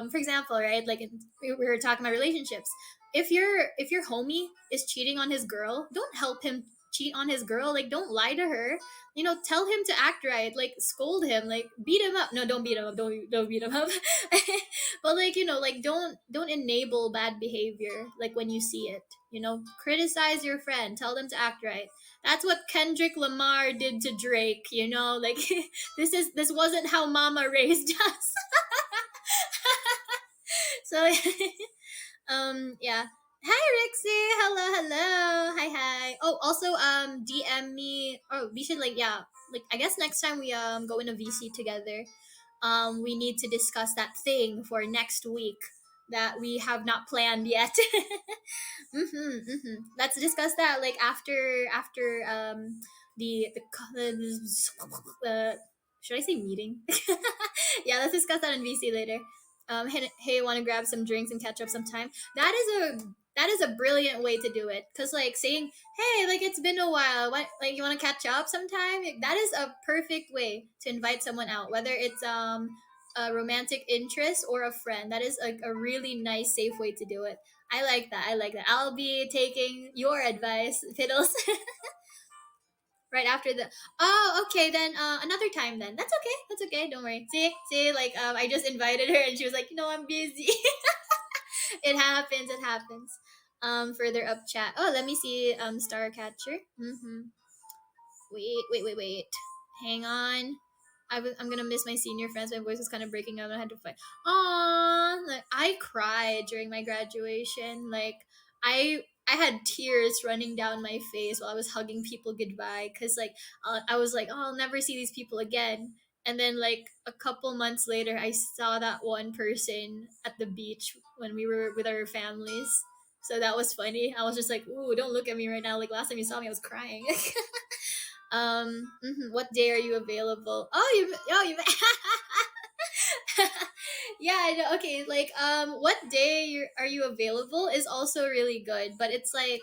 for example, right, like we were talking about relationships. If your homie is cheating on his girl, don't help him cheat on his girl. Like don't lie to her, you know. Tell him to act right, like scold him, like beat him up. No, don't beat him up, don't beat him up. But like, you know, like don't enable bad behavior. Like when you see it, you know, criticize your friend, tell them to act right. That's what Kendrick Lamar did to Drake, you know. Like this wasn't how mama raised us. So yeah. Hi Rixie. Hello, hello. Hi, hi. Oh, also DM me. Oh, we should like, yeah, like I guess next time we go in a VC together, we need to discuss that thing for next week that we have not planned yet. Let's discuss that like after the should I say meeting? Yeah, let's discuss that in VC later. Hey, want to grab some drinks and catch up sometime? That is a brilliant way to do it. Cause like saying, hey, like it's been a while. What, like you want to catch up sometime? That is a perfect way to invite someone out. Whether it's a romantic interest or a friend, that is a really nice, safe way to do it. I like that. I like that. I'll be taking your advice, Fiddles. Right after the. Oh, okay. Then another time. Then that's okay. That's okay. Don't worry. See. Like I just invited her, and she was like, "No, I'm busy." It happens. It happens. Further up chat. Oh, let me see. Starcatcher. Wait. Hang on. I'm gonna miss my senior friends. My voice was kind of breaking up. And I had to fight. Aww, like I cried during my graduation. Like I had tears running down my face while I was hugging people goodbye. Cause like I was like, oh, I'll never see these people again. And then like a couple months later, I saw that one person at the beach when we were with our families. So that was funny. I was just like, ooh, don't look at me right now. Like last time you saw me, I was crying. What day are you available? Oh, you. Yeah, I know. Okay, like what day are you available is also really good, but it's like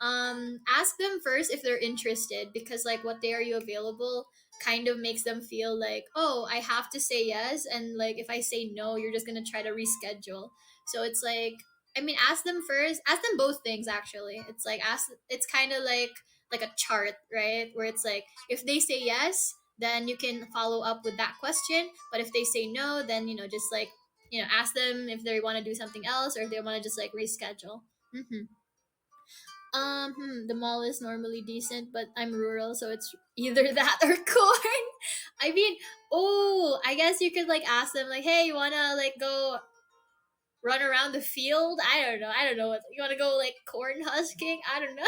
ask them first if they're interested, because like what day are you available kind of makes them feel like, oh, I have to say yes, and like if I say no, you're just gonna try to reschedule. So it's like, I mean, ask them first, ask them both things actually. It's like ask, it's kind of like a chart, right? Where it's like if they say yes, then you can follow up with that question. But if they say no, then just like ask them if they want to do something else, or if they want to just like reschedule. hmm the mall is normally decent, but I'm rural, so it's either that or corn. I mean, oh, I guess you could like ask them like, hey, you wanna like go? run around the field. I don't know what you want to go, like corn husking. I don't know.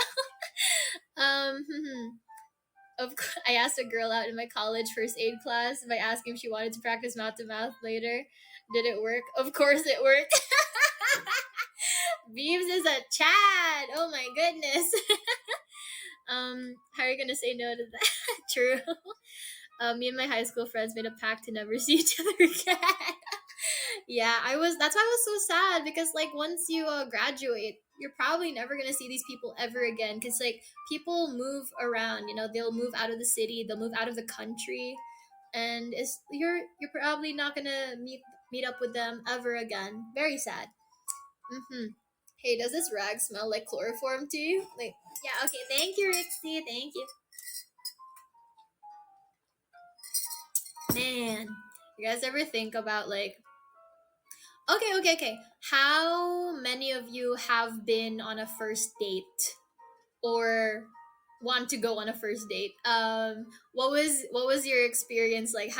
I asked a girl out in my college first aid class by asking if she wanted to practice mouth to mouth later. Did it work? Of course it worked. Beeves is a Chad. Oh my goodness. How are you gonna say no to that? True. Me and my high school friends made a pact to never see each other again. Yeah, I was. That's why I was so sad because like once you graduate, you're probably never gonna see these people ever again. Cause like people move around. You know, they'll move out of the city. They'll move out of the country, and you're probably not gonna meet up with them ever again. Very sad. Mm-hmm. Hey, does this rag smell like chloroform to you? Like, yeah. Okay. Thank you, Rixie. Thank you. Man, you guys ever think about like, okay. How many of you have been on a first date or want to go on a first date? What was your experience like?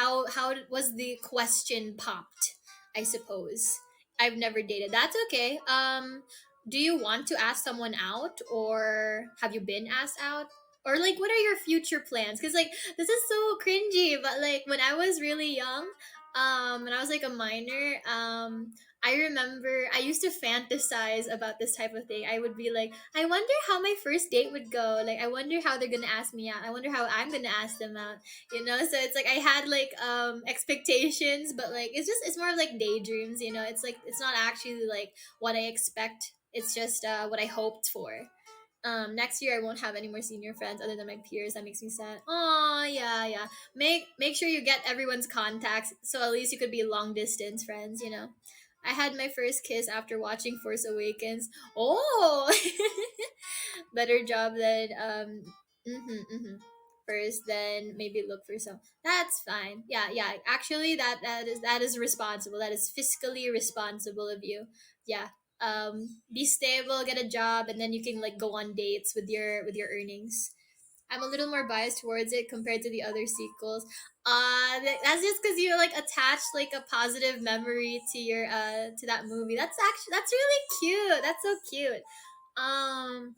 Was the question popped? I suppose. I've never dated. That's okay. Do you want to ask someone out, or have you been asked out? Or like, what are your future plans? Because like, this is so cringy. But like, when I was really young, when I was like a minor, I remember I used to fantasize about this type of thing. I would be like, I wonder how my first date would go. Like, I wonder how they're gonna ask me out. I wonder how I'm gonna ask them out. You know, so it's like I had like expectations, but like it's more of like daydreams. You know, it's like it's not actually like what I expect. It's just what I hoped for. Next year I won't have any more senior friends other than my peers. That makes me sad. Oh yeah. Make sure you get everyone's contacts so at least you could be long distance friends. You know. I had my first kiss after watching Force Awakens. Oh, better job than first, then maybe look for some. That's fine. Yeah. Actually, that is responsible. That is fiscally responsible of you. Yeah. Be stable, get a job, and then you can like go on dates with your earnings. I'm a little more biased towards it compared to the other sequels. That's just because you like attached like a positive memory to your to that movie. That's really cute. That's so cute. Um,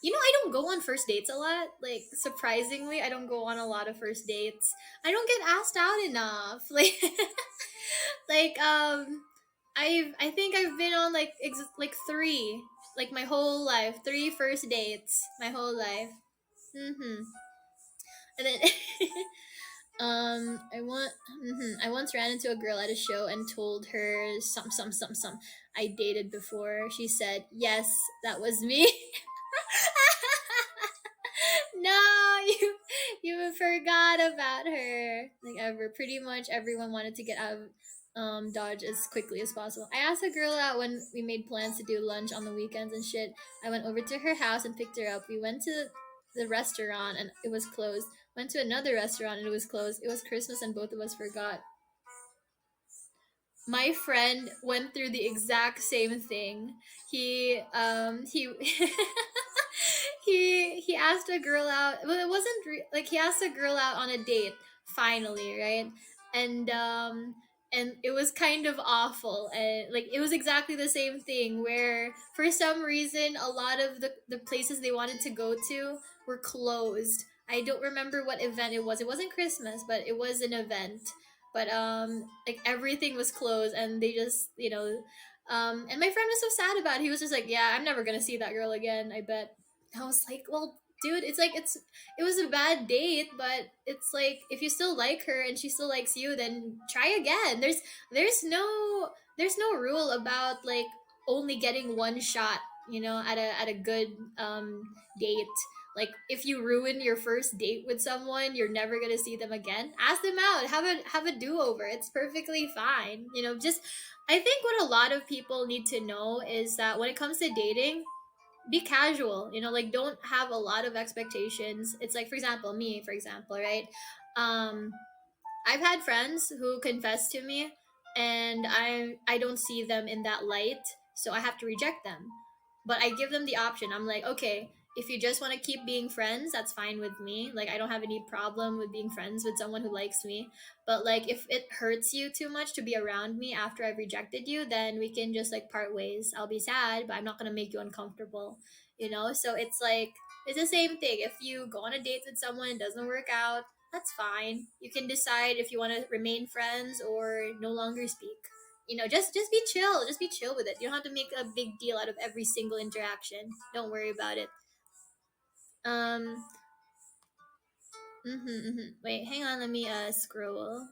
I don't go on first dates a lot. Like surprisingly, I don't go on a lot of first dates. I don't get asked out enough. Like I think I've been on like three, like my whole life, three first dates my whole life. Mm-hmm. And then I once ran into a girl at a show and told her some I dated before. She said, "Yes, that was me." No, you forgot about her. Like ever, pretty much everyone wanted to get out of Dodge as quickly as possible. I asked a girl out when we made plans to do lunch on the weekends and shit. I went over to her house and picked her up. We went to the restaurant and it was closed. Went to another restaurant and it was closed. It was Christmas and both of us forgot. My friend went through the exact same thing. He he asked a girl out. Well, it wasn't like he asked a girl out on a date finally, right? And it was kind of awful, and like it was exactly the same thing where for some reason a lot of the places they wanted to go to were closed. I don't remember what event it was. It wasn't Christmas, but it was an event. But like everything was closed and they just and my friend was so sad about it. He was just like, yeah, I'm never gonna see that girl again, I bet. I was like, well, dude, it was a bad date, but it's like if you still like her and she still likes you, then try again. There's no rule about like only getting one shot, at a good date. Like if you ruin your first date with someone, you're never gonna see them again. Ask them out. Have a do over. It's perfectly fine. Just I think what a lot of people need to know is that when it comes to dating, be casual. Like don't have a lot of expectations. It's like, for example, me, for example, right? Um, I've had friends who confess to me, and I don't see them in that light, so I have to reject them. But I give them the option. I'm like, okay, if you just want to keep being friends, that's fine with me. Like I don't have any problem with being friends with someone who likes me. But like if it hurts you too much to be around me after I've rejected you, then we can just like part ways. I'll be sad, but I'm not going to make you uncomfortable, you know? So it's like it's the same thing. If you go on a date with someone, it doesn't work out, that's fine. You can decide if you want to remain friends or no longer speak. You know, just be chill. Just be chill with it. You don't have to make a big deal out of every single interaction. Don't worry about it. Um. Wait, hang on. Let me scroll.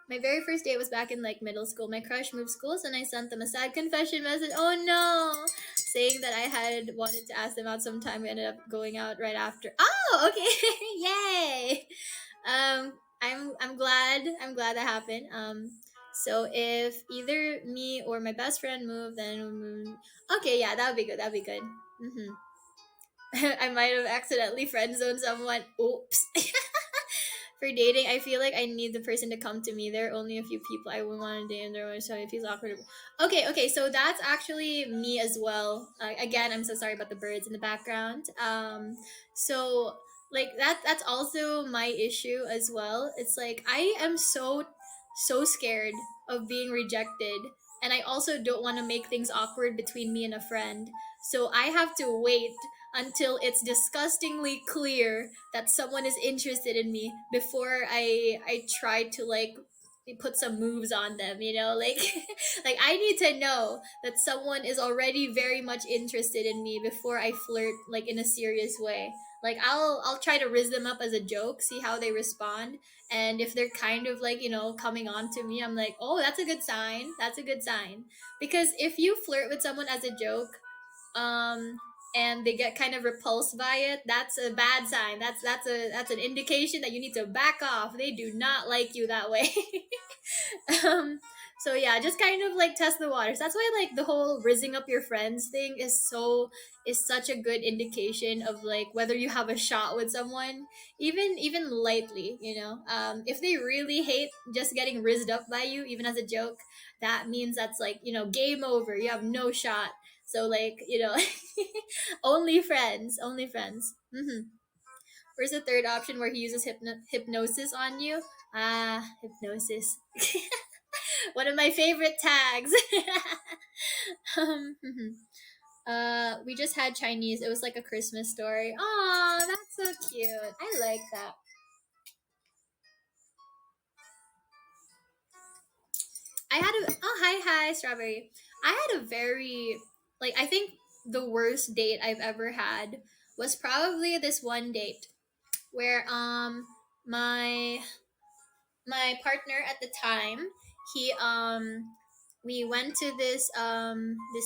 My very first date was back in like middle school. My crush moved schools and I sent them a sad confession message. Oh no! Saying that I had wanted to ask them out sometime. We ended up going out right after. Oh, okay. Yay! I'm glad that happened. So if either me or my best friend move, then okay, yeah, that would be good. That'd be good. Mm-hmm. I might have accidentally friend zoned someone. Oops. For dating, I feel like I need the person to come to me. There are only a few people I would want to date, and there are so it feels awkward. Okay, so that's actually me as well. Again, I'm so sorry about the birds in the background. So like that's also my issue as well. It's like I am so scared of being rejected, and I also don't want to make things awkward between me and a friend. So I have to wait until it's disgustingly clear that someone is interested in me before I try to like put some moves on them, you know, like like I need to know that someone is already very much interested in me before I flirt like in a serious way. Like I'll try to riz them up as a joke, see how they respond, and if they're kind of like, you know, coming on to me, I'm like, oh, that's a good sign, that's a good sign. Because if you flirt with someone as a joke, um and they get kind of repulsed by it, that's a bad sign. That's an indication that you need to back off. They do not like you that way. um so yeah, just kind of like test the waters. That's why like the whole rizzing up your friends thing is such a good indication of like whether you have a shot with someone, even lightly, you know. If they really hate just getting rizzed up by you even as a joke, that means that's like, you know, game over, you have no shot. So like, you know, only friends, only friends. Where's the third option where he uses hypnosis on you? Ah, hypnosis. One of my favorite tags. We just had Chinese. It was like a Christmas story. Aw, that's so cute. I like that. I had a oh hi strawberry. I had a very like I think the worst date I've ever had was probably this one date where my my partner at the time, he we went to this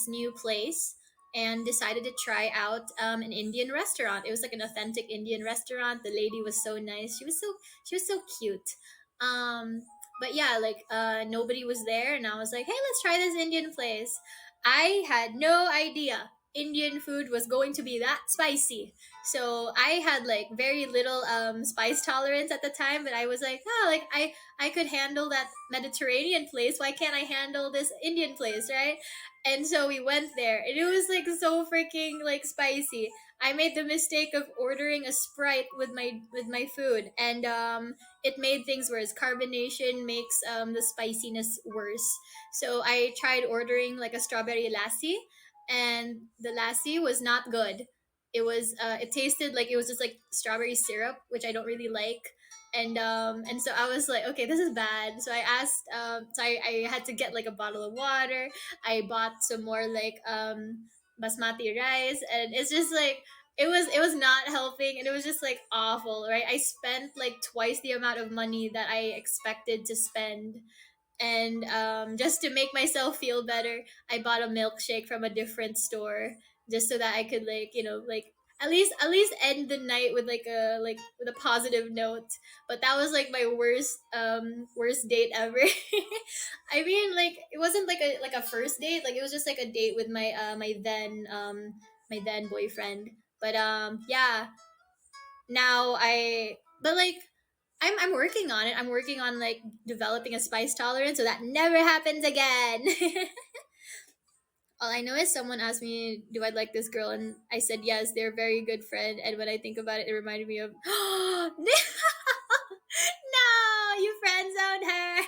new place and decided to try out an Indian restaurant. It was like an authentic Indian restaurant. The lady was so nice. She was so cute. Um but yeah, like nobody was there and I was like, "Hey, let's try this Indian place." I had no idea Indian food was going to be that spicy. So I had like very little spice tolerance at the time, but I was like, oh, like I could handle that Mediterranean place. Why can't I handle this Indian place, right? And so we went there, and it was like so freaking like spicy. I made the mistake of ordering a Sprite with my food, and it made things worse. Carbonation makes the spiciness worse. So I tried ordering like a strawberry lassi, and the lassi was not good. It tasted like it was just like strawberry syrup, which I don't really like. And so I was like, okay, this is bad. So I asked so I had to get like a bottle of water. I bought some more like basmati rice, and it's just like it was not helping, and it was just like awful, right? I spent like twice the amount of money that I expected to spend, and just to make myself feel better, I bought a milkshake from a different store just so that I could like, you know, like at least end the night with like with a positive note. But that was like my worst date ever. I mean, like it wasn't like a first date, like it was just like a date with my then boyfriend. But yeah, now I but like I'm working on it. I'm working on like developing a spice tolerance so that never happens again. All I know is someone asked me, "Do I like this girl?" And I said yes. They're a very good friend. And when I think about it, it reminded me of, no, you friend zoned her.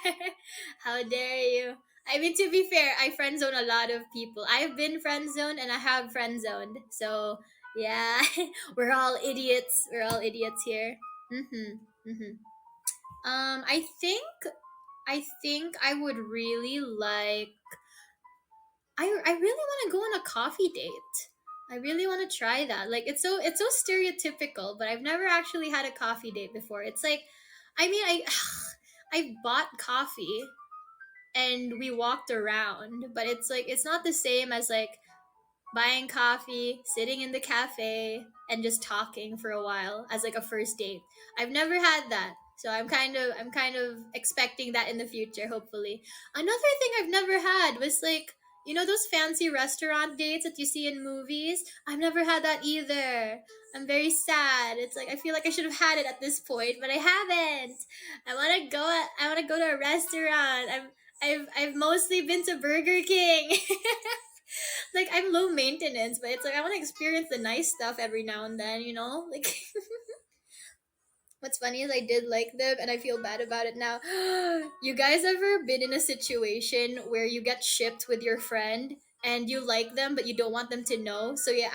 How dare you? I mean, to be fair, I friend zone a lot of people. I've been friend zoned and I have friend zoned. So yeah, we're all idiots. We're all idiots here. Mhm. Mhm. I think I would really like. I really want to go on a coffee date. I really want to try that. Like it's so stereotypical, but I've never actually had a coffee date before. It's like, I mean, I bought coffee and we walked around, but it's like it's not the same as like buying coffee, sitting in the cafe, and just talking for a while as like a first date. I've never had that. So I'm kind of expecting that in the future, hopefully. Another thing I've never had was like, those fancy restaurant dates that you see in movies? I've never had that either. I'm very sad. It's like I feel like I should have had it at this point, but I haven't. I want to go to a restaurant. I've mostly been to Burger King. Like I'm low maintenance, but it's like I want to experience the nice stuff every now and then. Like what's funny is I did like them and I feel bad about it now. You guys ever been in a situation where you get shipped with your friend and you like them but you don't want them to know, so you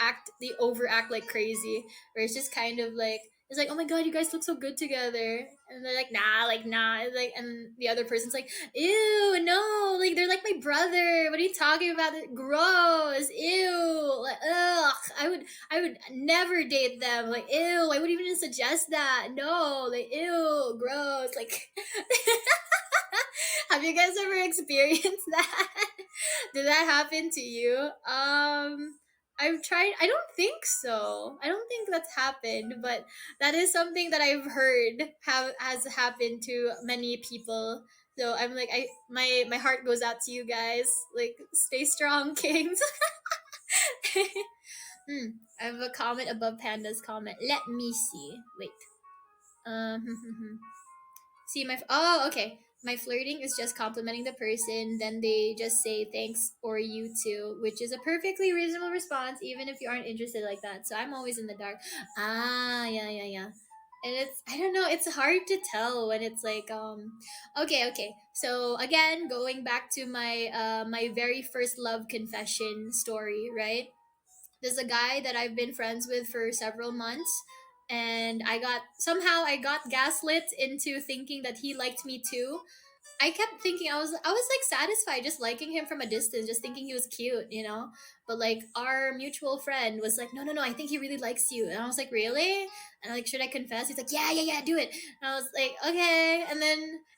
overact like crazy, where it's just kind of like it's like, oh my god, you guys look so good together, and they're like nah, it's like, and the other person's like, ew, no, like they're like my brother. What are you talking about? Gross, ew, like, ugh. I would never date them. Like, ew, I wouldn't even suggest that. No, like, ew, gross. Like, have you guys ever experienced that? Did that happen to you? I've tried. I don't think so. I don't think that's happened, but that is something that I've heard has happened to many people. So I'm like, my heart goes out to you guys. Like, stay strong, kings. I have a comment above Panda's comment. Let me see. Wait. Um. See my. Oh, okay. My flirting is just complimenting the person. Then they just say thanks or you too, which is a perfectly reasonable response, even if you aren't interested like that. So I'm always in the dark. Ah, yeah, yeah, yeah. And it's, I don't know. It's hard to tell when it's like. Okay, okay. So again, going back to my very first love confession story, right? There's a guy that I've been friends with for several months, and I got gaslit into thinking that he liked me too. I kept thinking I was like satisfied just liking him from a distance, just thinking he was cute. But like our mutual friend was like, no, I think he really likes you, and I was like, really? And I'm like, should I confess? He's like, yeah, yeah, yeah, do it. And I was like, okay. And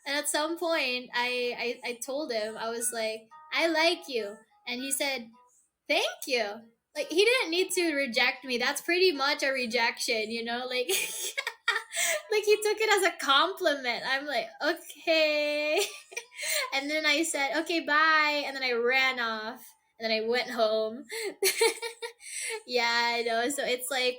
at some point, I told him, I was like, I like you, and he said, thank you. Like he didn't need to reject me. That's pretty much a rejection. Like like he took it as a compliment. I'm like, okay. And then I said, okay, bye. And then I ran off. And then I went home. Yeah, I know. So it's like,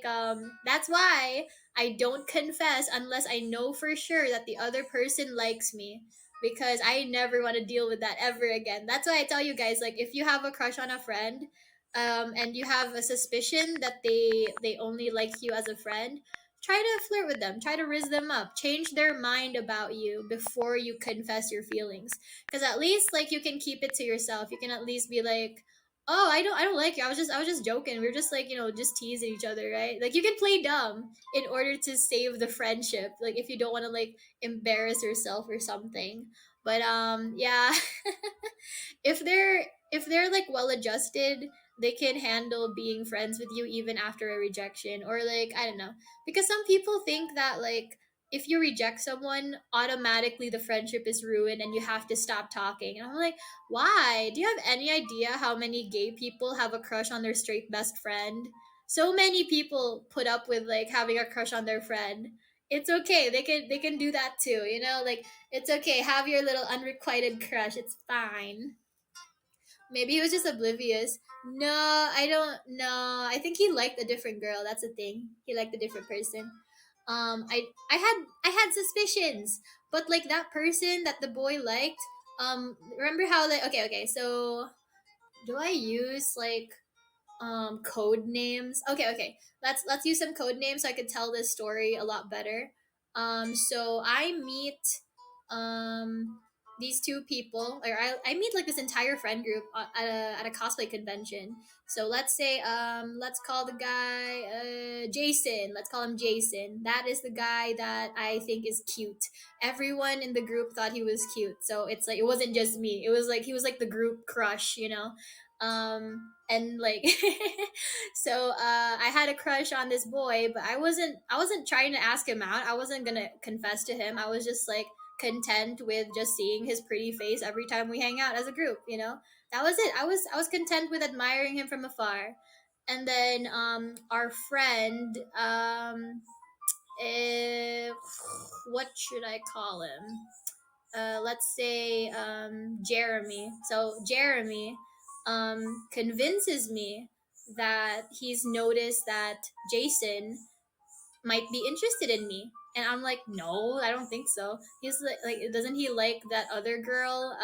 that's why I don't confess unless I know for sure that the other person likes me. Because I never want to deal with that ever again. That's why I tell you guys, like, if you have a crush on a friend, and you have a suspicion that they only like you as a friend, try to flirt with them, try to riz them up, change their mind about you before you confess your feelings. Because at least like you can keep it to yourself. You can at least be like, oh, I don't like you. I was just joking. We are just like, just teasing each other, right? Like you can play dumb in order to save the friendship, like if you don't want to like embarrass yourself or something. But yeah. If they're like well adjusted, they can handle being friends with you even after a rejection, or like, I don't know, because some people think that like if you reject someone, automatically the friendship is ruined and you have to stop talking. And I'm like, why? Do you have any idea how many gay people have a crush on their straight best friend? So many people put up with like having a crush on their friend. It's okay. They can do that too. Like it's okay. Have your little unrequited crush. It's fine. Maybe he was just oblivious. No, I don't know. I think he liked a different girl. That's the thing. He liked a different person. I had suspicions, but like that person that the boy liked. Remember how like, okay, so Do I use like code names? Okay. Let's use some code names so I could tell this story a lot better. So I meet um these two people, or I meet like this entire friend group at a cosplay convention. So let's say let's call the guy Jason. Let's call him Jason. That is the guy that I think is cute. Everyone in the group thought he was cute. So it's like it wasn't just me. It was like he was like the group crush, you know. And like so I had a crush on this boy, but I wasn't trying to ask him out. I wasn't gonna confess to him. I was just like content with just seeing his pretty face every time we hang out as a group, you know. That was it. I was content with admiring him from afar. And then our friend eh, what should I call him? Let's say Jeremy. So Jeremy convinces me that he's noticed that Jason might be interested in me. And I'm like, no, I don't think so. He's like doesn't he like that other girl?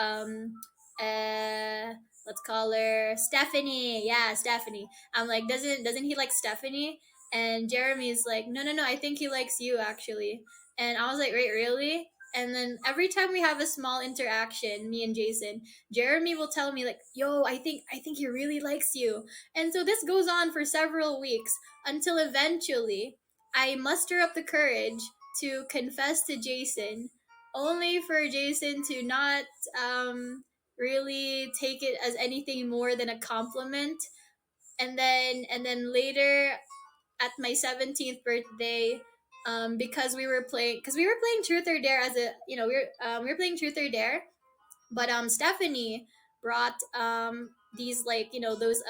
Uh, let's call her Stephanie. Yeah, Stephanie. I'm like, doesn't he like Stephanie? And Jeremy's like, no, I think he likes you actually. And I was like, wait, really? And then every time we have a small interaction, me and Jason, Jeremy will tell me like, yo, I think he really likes you. And so this goes on for several weeks until eventually I muster up the courage to confess to Jason, only for Jason to not really take it as anything more than a compliment. And then later at my 17th birthday, because we were playing Truth or Dare as a we were playing Truth or Dare, but Stephanie brought these like those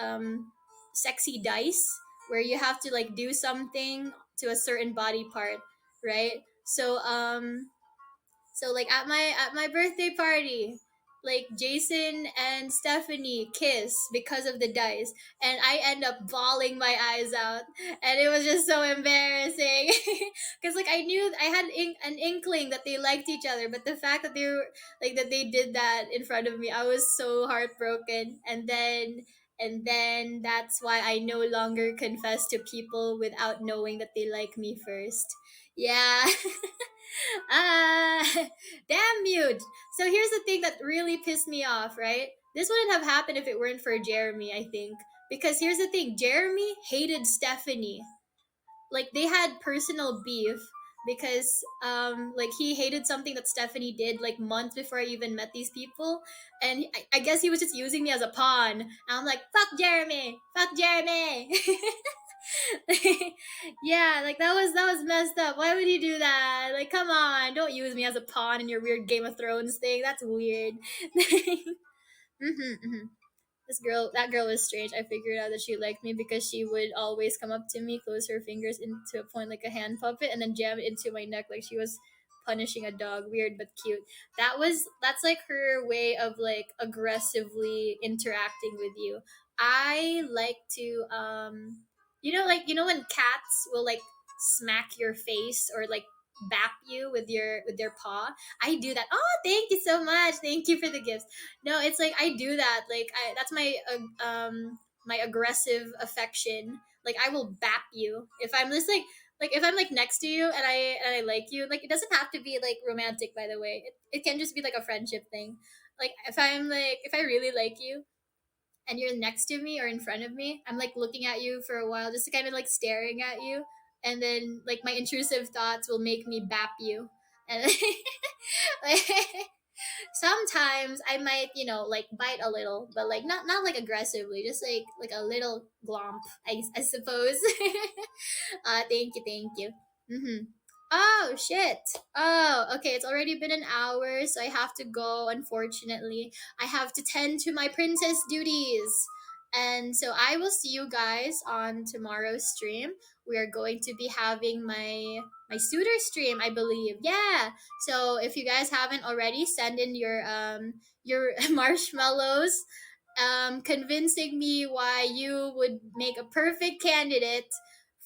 sexy dice where you have to like do something to a certain body part, right? So like at my birthday party, like Jason and Stephanie kiss because of the dice, and I end up bawling my eyes out, and it was just so embarrassing, because like I knew I had an inkling that they liked each other, but the fact that they were like that they did that in front of me, I was so heartbroken, and then that's why I no longer confess to people without knowing that they like me first. Yeah. Ah, damn mute. So here's the thing that really pissed me off, right? This wouldn't have happened if it weren't for Jeremy, I think. Because here's the thing, Jeremy hated Stephanie. Like they had personal beef because like he hated something that Stephanie did like months before I even met these people, and I guess he was just using me as a pawn. And I'm like, fuck Jeremy. Yeah, like that was messed up. Why would you do that? Like, come on, don't use me as a pawn in your weird Game of Thrones thing. That's weird. Hmm. That girl was strange. I figured out that she liked me because she would always come up to me, close her fingers into a point like a hand puppet, and then jam it into my neck like she was punishing a dog. Weird but cute. That's like her way of like aggressively interacting with you. I like to like when cats will like smack your face or like bap you with their paw. I do that. Oh, thank you so much. Thank you for the gifts. No, it's like I do that. Like that's my aggressive affection. Like I will bap you if I'm just like if I'm like next to you and I like you. Like it doesn't have to be like romantic, by the way. It can just be like a friendship thing. Like if I really like you and you're next to me or in front of me, I'm like looking at you for a while, just kind of like staring at you, and then like my intrusive thoughts will make me bap you, and like, sometimes I might like bite a little, but like not like aggressively, just like a little glomp, I suppose. Thank you. Mm-hmm. Oh shit. Oh, okay. It's already been an hour, so I have to go. Unfortunately, I have to tend to my princess duties, and so I will see you guys on tomorrow's stream. We are going to be having my suitor stream, I believe. Yeah. So if you guys haven't already, send in your marshmallows, convincing me why you would make a perfect candidate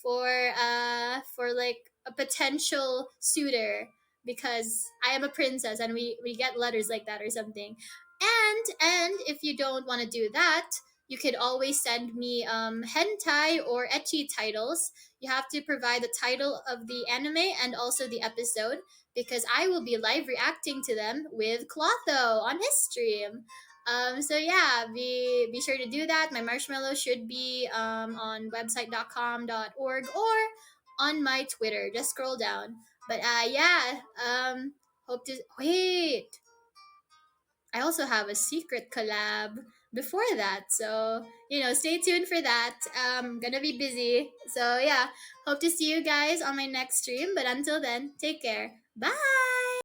for like a potential suitor, because I am a princess and we get letters like that or something. And if you don't want to do that, you could always send me hentai or ecchi titles. You have to provide the title of the anime and also the episode, because I will be live reacting to them with Clotho on his stream. So yeah, be sure to do that. My marshmallow should be on website.com.org or on my Twitter. Just scroll down. But yeah, hope to wait. I also have a secret collab before that. So, stay tuned for that. Gonna be busy. So, yeah, hope to see you guys on my next stream. But until then, take care. Bye.